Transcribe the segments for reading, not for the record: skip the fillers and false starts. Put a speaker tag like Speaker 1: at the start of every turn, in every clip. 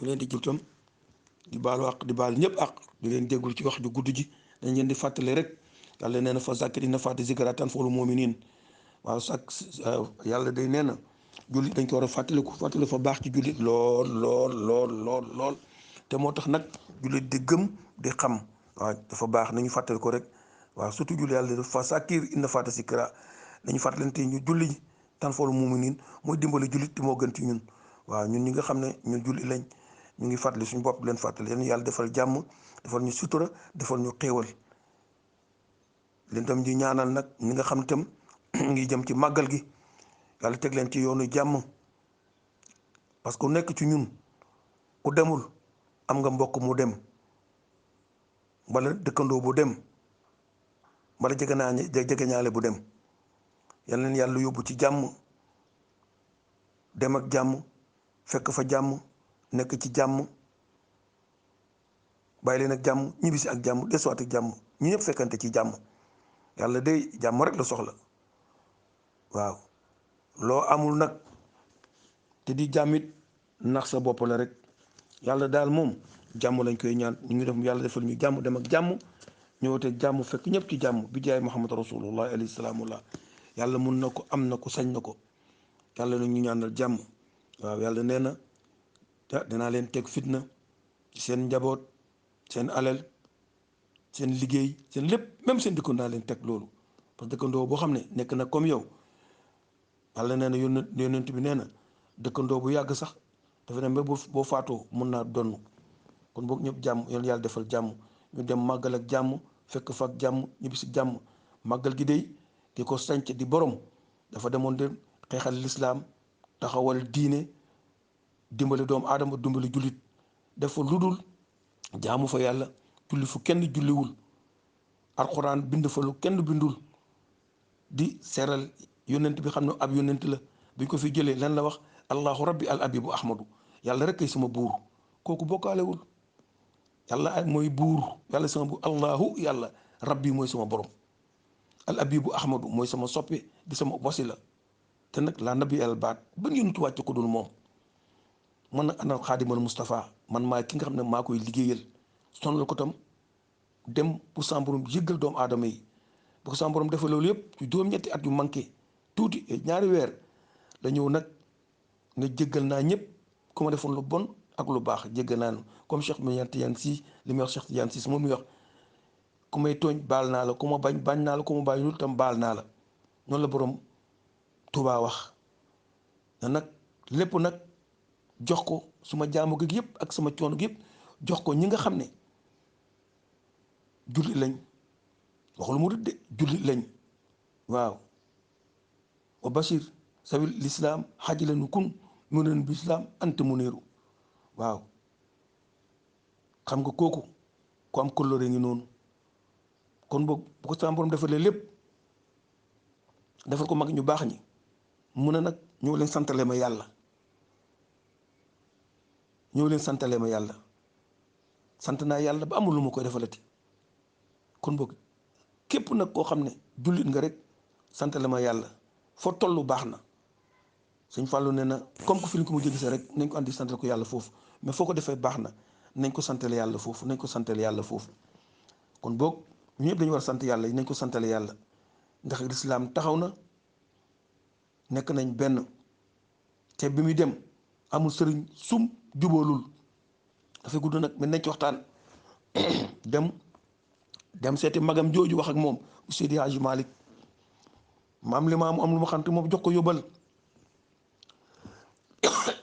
Speaker 1: ñu leen di jultam di baalu àq di baal ñëpp àq di leen déggul ci wax ju gudd ji dañ leen di fàttali rek yàlla nee na fa zakkir inna faati zikraa tanfa'ul mu'miniin waaw yàlla day nee na jullit dañ ko war a fàttali fa baax ci jullit lool lool te moo tax nag jullit di gëm di xam waaw dafa baax nañu fàttali ko rek waaw surtout julli yàlla fa zakkir inna faati zikraa nañu fàttalante ñu julli tanfa'ul mu'miniin mooy dimbali jullit te moo gën ci ñun waaw ñun ñi nga xam ne ñun julli lañ ñu ngi fàttali suñu bopp leen fàttali yéen yàlla defal jàmm defal ñu sutura defal ñu xéewal leen tam ñu ñaanal nag ñi nga xam tam ngi jëm ci màggal gi yàlla teg leen ci yoonu jàmm parce que ku nekk ci ñun ku demul am nga mbokk mu dem wala dëkkandoo bu dem wala jegeñaale bu dem yal leen yàlla yóbbu ci jàmm dem ak jàmm fekk fa jàmm nekk ci jàmm bàyyi leen ak jàmm ñibbisi ak jàmm desuwaat ak jàmm ñu ñëpp fekkante ci jàmm yàlla day jàmm rek la soxla waaw loo amul nag te di jàmmit nax sa bopp la rek yàlla daal moom jàmm lañ koy ñaan ñu ngi def yàlla defal ñu jàmm dem ak jàmm ñëwateeg jàmm fekk ñëpp ci jàmm bi jaay Muhammad rasulullah alayhi salaamullah yàlla mun na ko am na ko sañ na ko yàlla na ñu ñaanal jàmm waaw yàlla nee na dinaa leen teg fitna ci seen njaboot seen alal seen liggéey seen lépp même seen dëkkandoo naa leen teg loolu parce que dëkkandoo boo xam ne nekk na comme yow yàlla nee na yonent bi nee na dëkkandoo bu yàgg sax dafa ne boo faatoo mun naa donn kon boog ñëpp jàmm yoon yàlla defal jàmm ñu dem màggal ak jàmm fekk fa ak jàmm ñibbi si jàmm màggal gi dey di ko sanc di borom dafa demoon de xeexal lislaam taxawal diine dimbali doomu aadama dimbali jullit def fa lu dul jaamu fa yàlla julli fu kenn julliwul alxuraan bind fa lu kenn bindul di seeral yónnent bi xam ne ab yónnent la bi ñu ko fi jëlee lan la wax allahu rabbi al abibu ahmadu yàlla rek kay sama buur kooku bokkaalewul yàlla ay mooy buur yàlla sama buur allahu yàlla rabbi mooy sama borom al abibu ahmadu mooy sama soppe di sama wasila te nag laa nabi al baat ba yónnent wàcc ko dul moom man nag ana xaadimal Moustapha man maay ki nga xam ne maa koy liggéeyal sonal ko tam dem pour sama borom yëggal doomu aadama yi bu ko sama borom defee loolu yëpp ci juróom-ñetti at yu manqué tuuti ñaari weer la ñëw nag ne jéggal naa ñëpp ku ma defoon lu bon ak lu baax jéggal naa comme Cheikh Tidiane Sy li muy wax Cheikh Tidiane Sy moom muy wax ku may tooñ baal naa la ku ma bañ naa la ku ma bañul tam baal naa la noonu la borom Tuubaa wax na nag lépp nag jox ko suma jaamu gi yëpp ak sama coono gi yëpp jox ko ñi nga xam ne jullit lañ waxul mu de jullit lañ waaw wa bashir sabil lislaam xaj lanu kun mu neen bi islaam ante mu néeru waaw xam nga kooku ku am kóllëre ngi noonu kon boog bu ko sama borom defalee lépp defal ko mag ñu baax ñi mun a nag ñëw leen santale ma yàlla sant naa yàlla ba amul lu ma koy defalati kon boog képp nag koo xam ne jullit nga rek santale ma yàlla foo tollu baax na Sëñ Fallou nee na comme que fi ñu ko mujjee gisee rek nañ ko andi santale ko yàlla foofu mais foo ko defee baax na nañ ko santale yàlla foofu kon boog ñu ñëpp dañu war a sant yàlla nañ ko santale yàlla ndax lislaam taxaw na nekk nañ benn te bi muy dem amul sëriñ sum juboolul dafay gudd nag mais nañ ci waxtaan dem seeti magam jooju wax ak moom Seydi Hadji Malick maam li maamu am lu ma xam te moom jox ko yóbbal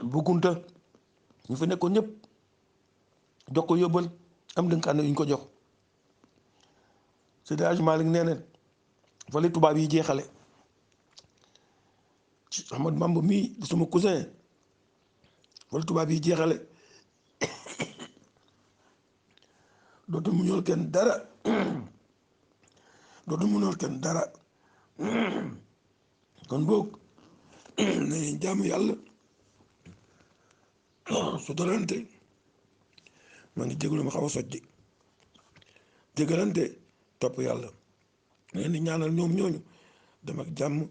Speaker 1: bu Kunta ñu fa nekkoon ñëpp jox ko yóbbal am dënkaane yu ñu ko jox Seydi Hadji Malick nee na fa la tubaab yi jeexale Ahmad Bamba mii di sama cousin fa la tubaab yi jeexale dootul mu ñëwal kenn dara kon boog nañu jaamu yàlla su dorante maa ngi jégalu ma xaw a sojji jégalante topp yàlla leen di ñaanal ñoom ñooñu dem ak jàmm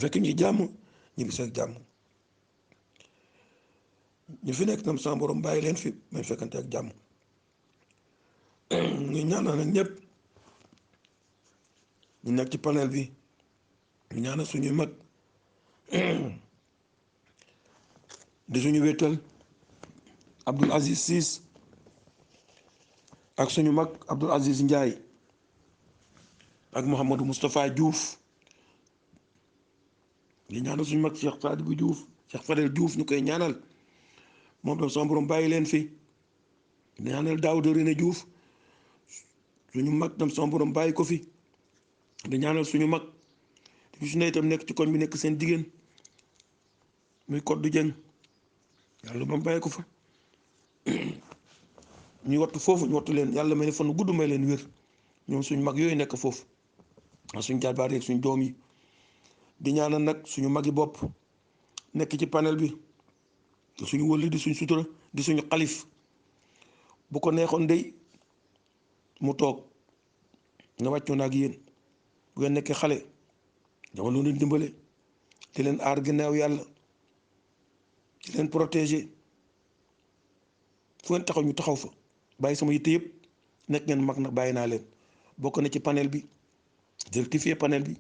Speaker 1: fekk ñi jàmm ñi bis ak jàmm ñu fi nekk tam sama borom bàyyi leen fi may fekkante ak jàmm. ñu ñaanal nag ñëpp ñu nekk ci panel bi ñu ñaanal suñuy mag di suñu wéttal Abdoul Aziz Ciss ak suñu mag Abdoul Aziz Ndiaye ak Mouhamadou Moustapha Diouf ñu ñaanal suñu mag Cheikh Sadibou Diouf Cheikh Fadel Diouf ñu koy ñaanal moom tam sama borom bàyyi leen fi di ñaanal Daouda René Diouf suñu mag tam sama borom bàyyi ko fi di ñaanal suñu mag te su ne itam nekk ci koñ bi nekk seen jigéen muy Koddu Jeng yàlla ba mu bàyyi ko fa ñuy wattu foofu ñu wattu leen yàlla may ne fan gudd may leen wér ñoom suñu mag yooyu nekk foofu ak suñu jarbaat yeeg suñu doom yi di ñaanal nag suñu magi bopp nekk ci panel bi suñu wëlli di suñu sutura di suñu xalif bu ko neexoon dey mu toog nga wàccoo na ak yéen bu ngeen nekkee xale dama lu leen dimbale di leen aar ginnaaw yàlla di leen protéger fu ngeen taxaw ñu taxaw fa bàyyi sama yitte yëpp nekk ngeen mag nag bàyyi naa leen bokk na ci panel bi di rectifier panel bi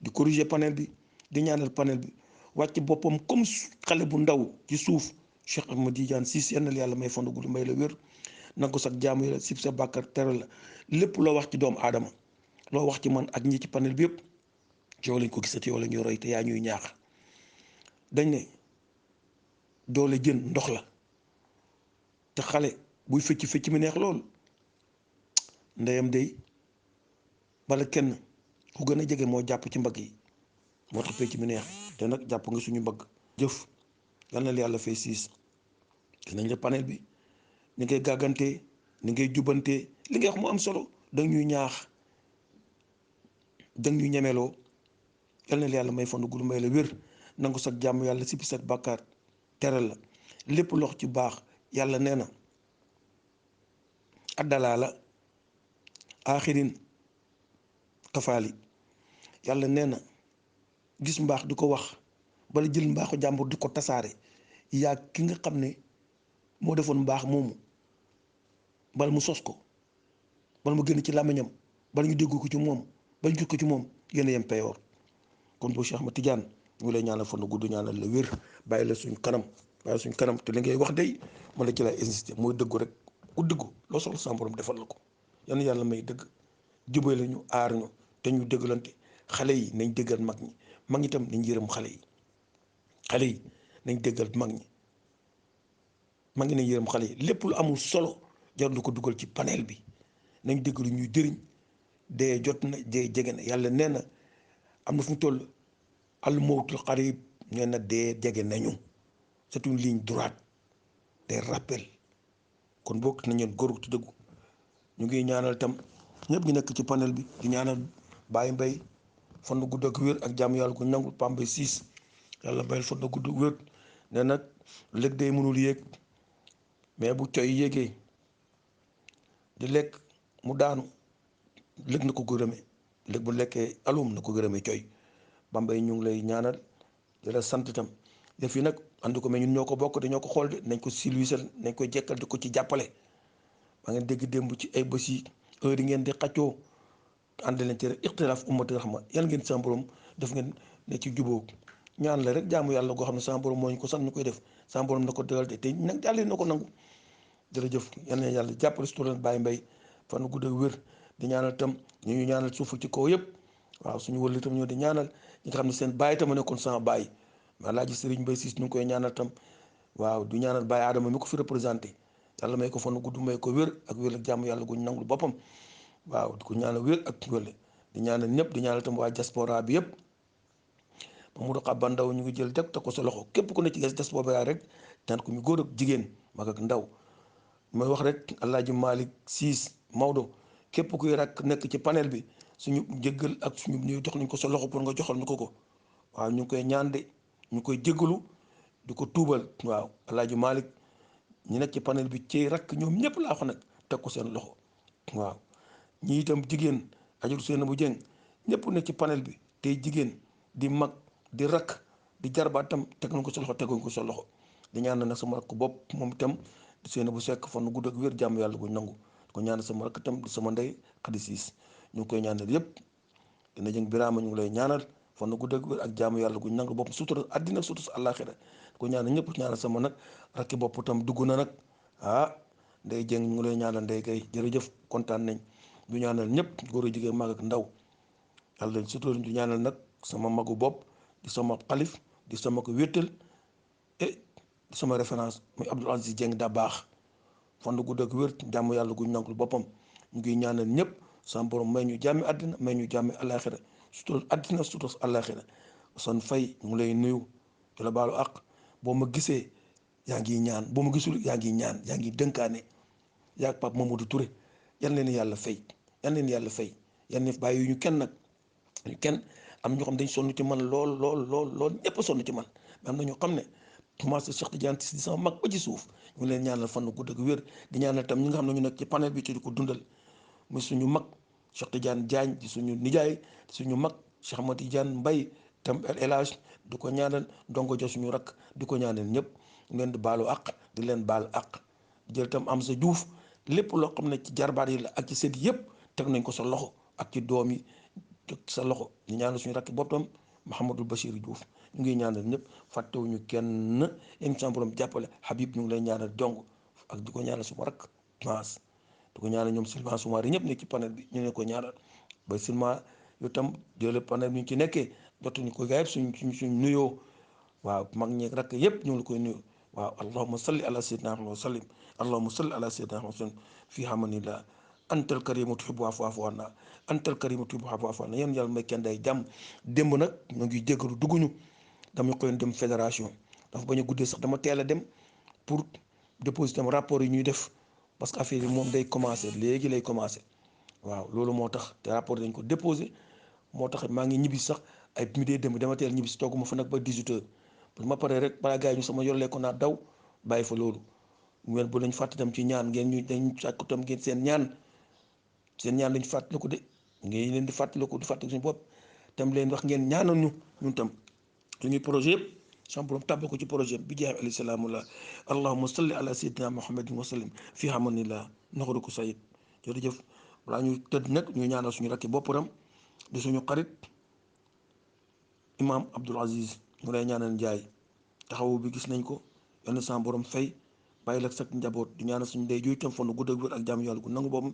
Speaker 1: di corriger panel bi di ñaanal panel bi wàcc boppam comme xale bu ndaw ci suuf Cheikh Ahmed Tidiane Ciss yal na yàlla may fan gudd may la wér nangu sax jaamu yàlla sib sa bàkkar teral la lépp loo wax ci doomu aadama loo wax ci man ak ñi ci panel bi yëpp ci yow lañ ko gisati yow la ñuy roy te yaa ñuy ñaax dañ ne doole jën ndox la te xale buy fecc mi neex lool ndeyam day bala kenn ku gën a jege moo jàpp ci mbagg yi moo tax fecc mi neex te nag jàpp nga suñu mbagg jëf yal na yàlla fay Ciss gis nañ la panel bi ni ngay gàggantee ni ngay jubbantee li ngay wax mu am solo dang ñuy ñaax dang ñuy ñemeloo yal na yàlla may fan gudd may la wér nangu sax jàmm yàlla sippi sax bàkkaar teral la lépp lox ci baax yàlla nee na addalaa la aaxirin kafaali yàlla nee na gis mbaax di ko wax bala jël mbaaxu jàmbur di ko tasaare yaa ki nga xam ne moo defoon mbaax moomu bala mu sos ko bala mu génn ci làmmiñam bala ñu dégg ko ci moom bala ñu gis ko ci moom yéen a yem peyoor kon boo Cheikh Ahmed Tidiane ñu lay ñaanal fan gudd ñaanal la wér bàyyi la suñ kanam te li ngay wax day ma la ci lay insister mooy dëggu rek ku dëggu loo soxla sa borom defal la ko yal na yàlla may dëgg jubay la ñu aar ñu te ñu déggalante xale yi nañ déggal mag ñi mag ñi tam nañ yërëm xale yi nañ déggal mag ñi nañ yërëm xale yi lépp lu amul solo jarul du ko dugal ci panel bi nañ dégg lu ñuy jëriñ dee jot na dee jege na yàlla nee na am na fu mu toll al mawtul qarib nee na dee jege nañu c'est une ligne droite des rappels kon bokk nañu góor ci dëggu ñu ngi ñaanal tam ñëpp ñu nekk ci panel bi di ñaanal Baye Mbaye fan na gudd ak wér ak jàmm yàlla ko nangul Pambay Ciss yàlla bayal fan na gudd ak wér ne nag léeg day mënul yéeg mais bu coy yéegee di lekk mu daanu léeg na ko gërëmee léeg bu lekkee alum na ko gërëmee coy Bambay ñu ngi lay ñaanal di la sant itam yëf yi nag andi ko mais ñun ñoo ko bokk de ñoo ko xool de nañ ko silwisal nañ ko jekkal di ko ci jàppale maa ngeen dégg démb ci ay bés yi heure yi ngeen di xaccoo ànd leen ci rek ixtilaaf ummati rahma yal ngeen sama borom def ngeen ne ci jubóo ñaan la rek jaamu yàlla goo xam ne sama borom moo ñu ko sant ñu koy def sama borom na ko dëgal de te nag yàlla na ko nangu jërëjëf yal na yàlla jàppale si turan Baye Mbaye fan gudd ak wér di ñaanal tam ñu ñaanal suufu ci kaw yëpp waaw suñu wël itam ñoo di ñaanal ñi nga xam ne seen baay tam nekkoon sama baay Alaaji Serigne Mbaye Ciss ñu ngi koy ñaanal tam waaw du ñaanal Baye Adama mi ko fi représenté yàlla may ko fan gudd may ko wér ak wér ak jàmm yàlla guñ nangul boppam waaw di ko ñaanal wér ak wér di ñaanal ñëpp di ñaanal tam waa diaspora bi yëpp ba mu doxa ba ndaw ñu ngi jël teg ko sa loxo képp ku ne ci diaspora rek ñaan ko ñu góor ak jigéen mag ak ndaw may wax rek Alaaji Malick Ciss Maodo képp kuy rak nekk ci panel bi suñu jéggal ak suñu ñu jox nañ ko sa loxo pour nga joxal ñu ko waaw ñu ngi koy ñaan de ñu koy jéggalu di ko tuubal waaw Alaaji Malick ñu nekk ci panel bi ci rakk ñoom ñëpp laa ko nag teg ko seen loxo waaw ñi itam jigéen ajur seen bu jëng ñëpp nekk ci panel bi tey jigéen di mag di rakk di jarbaatam teg nañ ko sa loxo teguñ ko sa loxo di ñaanal nag sama rakk bopp moom itam di seen bu sekk fan gudd ak wér jàmm yàlla guñ nangu di ko ñaanal sama rakk itam di sama ndey Xadi Siis ñu ngi koy ñaanal yépp dina jëng biraama ñu ngi lay ñaanal fan gudd ak wér ak jàmm yàlla guñ nangu bopp sutura àddina sutura sa àllaaxira di ko ñaanal ñëpp ñaanal sama nag rakki bopp itam dugg na nag ndey jëng ñu ngi lay ñaanal ndey kay jërëjëf kontaan nañ du ñaanal ñëpp góor a jigéen mag ak ndaw yàlla sutura du ñaanal nag sama magu bopp di sama xalif di sama ko wéttal di sama référence muy Abdoul Aziz Dieng da baax fan gudd ak wér jàmm yàlla guñ nangul boppam ñu ngi ñaanal ñëpp sama borom may ñu jàmmi àddina may ñu jàmmi àllaaxira sutura àddina sutura àllaaxira son fay ñu ngi lay nuyu di la baalu àq boo ma gisee yaa ngi ñaan boo ma gisul yaa ngi ñaan yaa ngi dënkaane yaa ak Pape Mamadou Touré yal leen yàlla fay yal leen yàlla fay yal ne bàyyi ñu kenn nag ñu kenn am ñoo xam dañ sonn ci man lool lool lool lool ñëpp sonn ci man mais am na ñoo xam ne commencé Cheikh Tidiane Sy di sama mag ba ci suuf ñu ngi leen ñaanal fan gudd ak wér di ñaanal tam ñi nga xam ne ñu nekk ci panel bi ci di ko dundal muy suñu mag Cheikh Tidiane Diagne di suñu nijaay di suñu mag Cheikh Ahmad Tidiane Mbaye tam El Hadj di ko ñaanal dongo jo suñu rakk di ko ñaanal ñëpp ñu leen di baalu àq di leen baal àq jël tam am sa juuf lépp loo xam ne ci jarbaat yi la ak ci sët yëpp teg nañ ko sa loxo ak ci doom yi teg sa loxo ñu ñaanal suñu rakk boppam Mouhamadou Bachir Diouf ñu ngi ñaanal ñëpp fàttewuñu kenn émission borom jàppale Habib ñu ngi lay ñaanal jong ak di ko ñaanal suma rakk maas di ko ñaanal ñoom Sylvain Soumaré ñëpp nekk ci panel bi ñu ne ko ñaanal ba Sylvain yow tam jële panel bi ñu ci nekkee jotuñu ko gaayeb suñ nuyoo waaw mag ñi rakk yëpp ñu ngi la koy nuyu waaw allahumma salli ala sayyidina Muhammad wa sallim allahumma salli ala sayyidina Muhammad wa sallim fi hamanillah antal karimu tuhibbu fa'fu anna antal karimu tuhibbu fa'fu anna yéen yàlla may kenn day jàmm démb nag ñu ngi jéggalu dugguñu dama koy dem fédération dafa bañ a guddee sax dama teel a dem pour déposer rapport yi ñuy def parce que affaire yi moom day commencer léegi lay commencer waaw loolu moo tax te rapport dañ ko déposer moo tax maa ngi ñibbi sax ay midi dem dama teel ñibbi si tooguma fa nag ba 18h bu ma paree rek balaa gars yi ñu sama yorlee ko naa daw bàyyi fa loolu ngeen bu lañ fàtte tam ci ñaan ngeen ñu dañ sàkku tam ngeen seen ñaan lañ fàttaliku de ngeen leen di fàttaliku di fàttaliku suñu bopp tam leen wax ngeen ñaanal ñu ñun tam suñuy projet yëpp sama borom tàbbal ko ci projet bi jaay alayhi salaamullah allahumma salli ala sayyidina muhammadin wa sallim fi hamanillah naxaru ko sayid jërëjëf balaa ñu tëdd nag ñu ñaanal suñu rakki bopparam di suñu xarit imam Abdoul Aziz mu lay ñaanal njaay taxawu bi gis nañ ko yal na sama borom fay bàyyi la sak njaboot di ñaanal suñu ndey juy tam fan gudd ak wér ak jàmm yàlla gu nangu boobu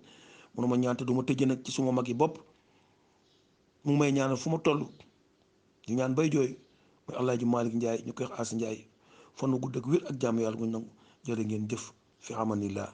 Speaker 1: mënuma ñaante du ma tëjee nag ci suma mag yi bopp mu ngi may ñaanal fu ma toll di ñaan bay jooy mooy Alaaji Malick Ndiaye ñu koy wax As Ndiaye fan gudd ak wér ak jàmm yàlla gu nangu jërë ngeen jëf fi xamanillah